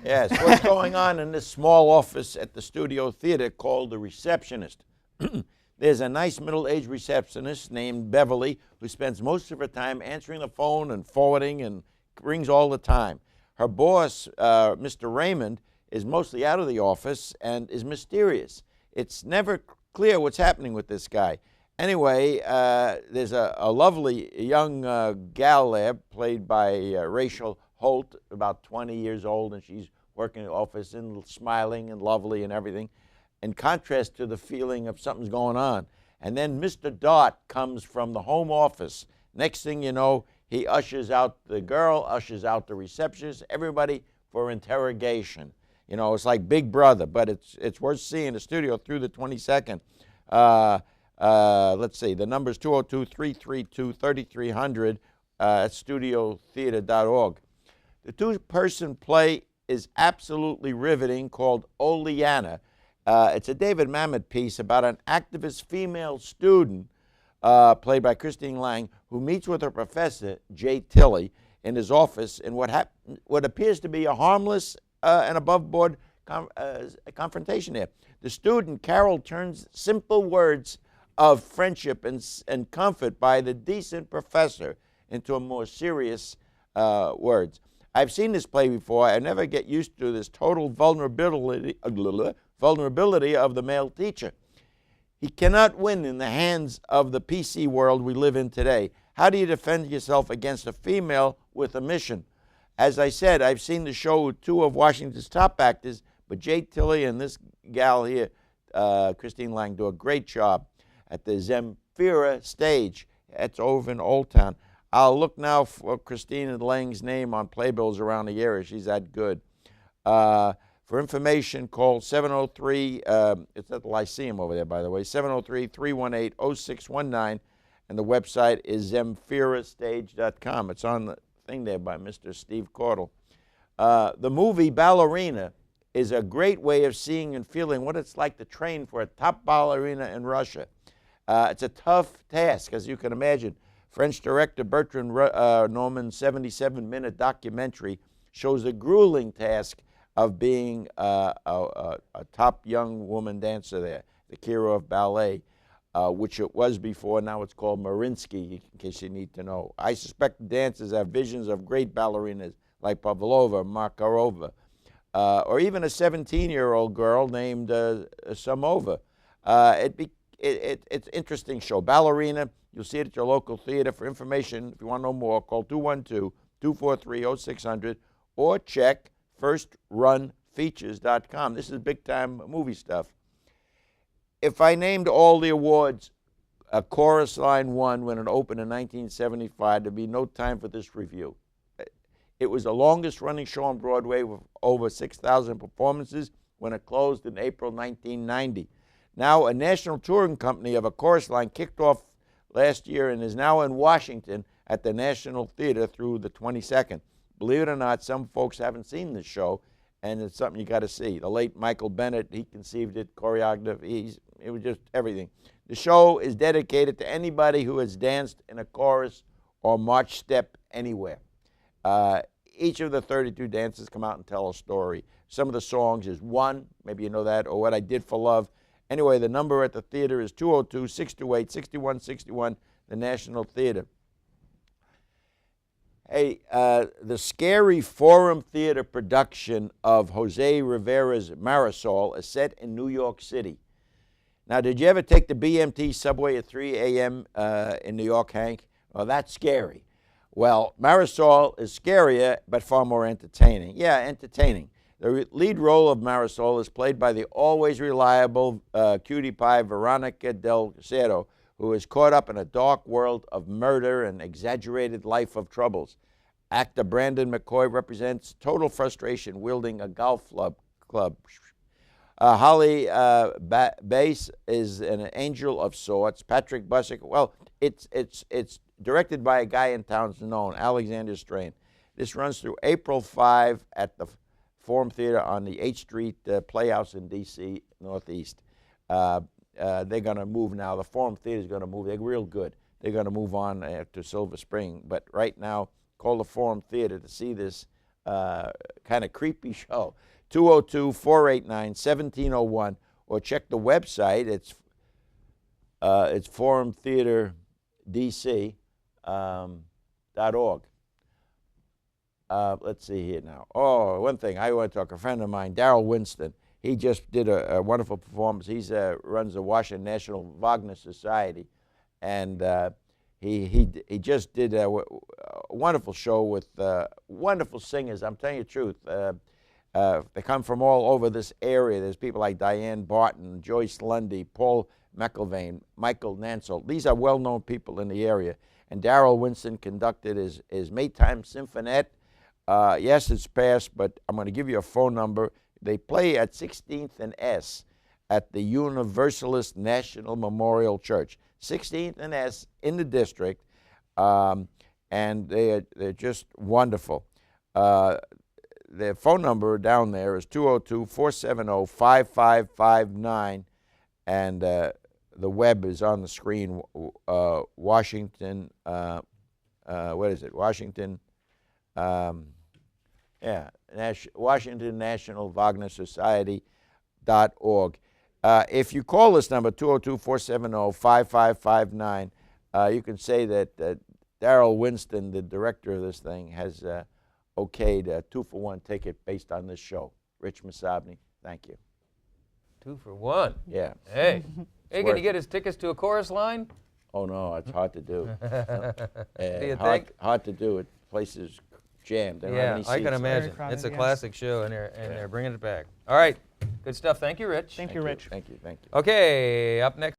Yes, what's going on in this small office at the Studio Theater called the receptionist? There's a nice middle-aged receptionist named Beverly who spends most of her time answering the phone and forwarding and rings all the time. Her boss, Mr. Raymond, is mostly out of the office and is mysterious. It's never clear what's happening with this guy. Anyway, there's a lovely young gal there played by Rachel Holt, about 20 years old, and she's working in the office and smiling and lovely and everything, in contrast to the feeling of something's going on. And then Mr. Dart comes from the home office. Next thing you know, he ushers out the girl, ushers out the receptionist, everybody for interrogation. You know, it's like Big Brother, but it's worth seeing the studio through the 22nd. Let's see, the number's 202-332-3300 at studiotheater.org. The two-person play is absolutely riveting, called Oleana. It's a David Mamet piece about an activist female student, played by Christine Lang, who meets with her professor, Jay Tilley, in his office in what appears to be a harmless and above-board confrontation there. The student, Carol, turns simple words of friendship and comfort by the decent professor into a more serious words. I've seen this play before. I never get used to this total vulnerability of the male teacher. He cannot win in the hands of the PC world we live in today. How do you defend yourself against a female with a mission? As I said, I've seen the show with two of Washington's top actors, but Jay Tilley and this gal here, Christine Lang, do a great job at the Zemfira stage. That's over in Old Town. I'll look now for Christine Lang's name on playbills around the area. She's that good. For information, call 703, it's at the Lyceum over there, by the way, 703-318-0619, and the website is zemfirastage.com. It's on the thing there by Mr. Steve Caudle. The movie Ballerina is a great way of seeing and feeling what it's like to train for a top ballerina in Russia. It's a tough task, as you can imagine. French director Bertrand Norman's 77-minute documentary shows the grueling task of being a top young woman dancer there, the Kirov Ballet, which it was before. Now it's called Mariinsky, in case you need to know. I suspect the dancers have visions of great ballerinas like Pavlova, Makarova, or even a 17-year-old girl named Samova. It's an interesting show. Ballerina, you'll see it at your local theater. For information, if you want to know more, call 212-243-0600 or check firstrunfeatures.com. This is big-time movie stuff. If I named all the awards, Chorus Line won when it opened in 1975. There'd be no time for this review. It was the longest-running show on Broadway with over 6,000 performances when it closed in April 1990. Now, a national touring company of A Chorus Line kicked off last year and is now in Washington at the National Theater through the 22nd. Believe it or not, some folks haven't seen this show, and it's something you got to see. The late Michael Bennett, he conceived it, choreographed, it was just everything. The show is dedicated to anybody who has danced in a chorus or march step anywhere. Each of the 32 dances come out and tell a story. Some of the songs is One, maybe you know that, or What I Did for Love. Anyway, the number at the theater is 202-628-6161, the National Theater. Hey, the scary Forum Theater production of Jose Rivera's Marisol is set in New York City. Now, did you ever take the BMT subway at 3 a.m. In New York, Hank? Well, that's scary. Well, Marisol is scarier, but far more entertaining. Yeah, entertaining. The lead role of Marisol is played by the always reliable cutie pie Veronica Del Cerro, who is caught up in a dark world of murder and exaggerated life of troubles. Actor Brandon McCoy represents total frustration wielding a golf club. Holly Bass is an angel of sorts. Patrick Busick, well, it's directed by a guy in town known, Alexander Strain. This runs through April 5 at the Forum Theater on the H Street Playhouse in D.C. Northeast. They're going to move now. The Forum Theater is going to move. They're real good. They're going to move on to Silver Spring. But right now, call the Forum Theater to see this kind of creepy show. 202-489-1701, or check the website. It's forumtheaterdc.org. Let's see here now. Oh, one thing I want to talk. A friend of mine, Darrell Winston. He just did a wonderful performance. He runs the Washington National Wagner Society, and he just did a wonderful show with wonderful singers. I'm telling you the truth. They come from all over this area. There's people like Diane Barton, Joyce Lundy, Paul McIlvain, Michael Nansel. These are well-known people in the area. And Darrell Winston conducted his Maytime Symphonette. Yes, it's past, but I'm going to give you a phone number. They play at 16th and S at the Universalist National Memorial Church. 16th and S in the district, and they're just wonderful. Their phone number down there is 202-470-5559, and the web is on the screen. Washington, what is it? Washington, Washington National Wagner Society.org. If you call this number, 202-470-5559, you can say that Darrell Winston, the director of this thing, has okayed a 2-for-1 ticket based on this show. Rich Massabny, thank you. 2 for 1. Yeah. Hey, can you get his tickets to a chorus line? Oh no, it's hard to do. Do you think? Hard to do. It places jammed. They don't have Yeah, any I can seats. imagine. crowded, It's a yes. classic show, and they're bringing it back. All right, good stuff. Thank you, Rich. Thank you, Rich. Thank you. Thank you. Okay, up next.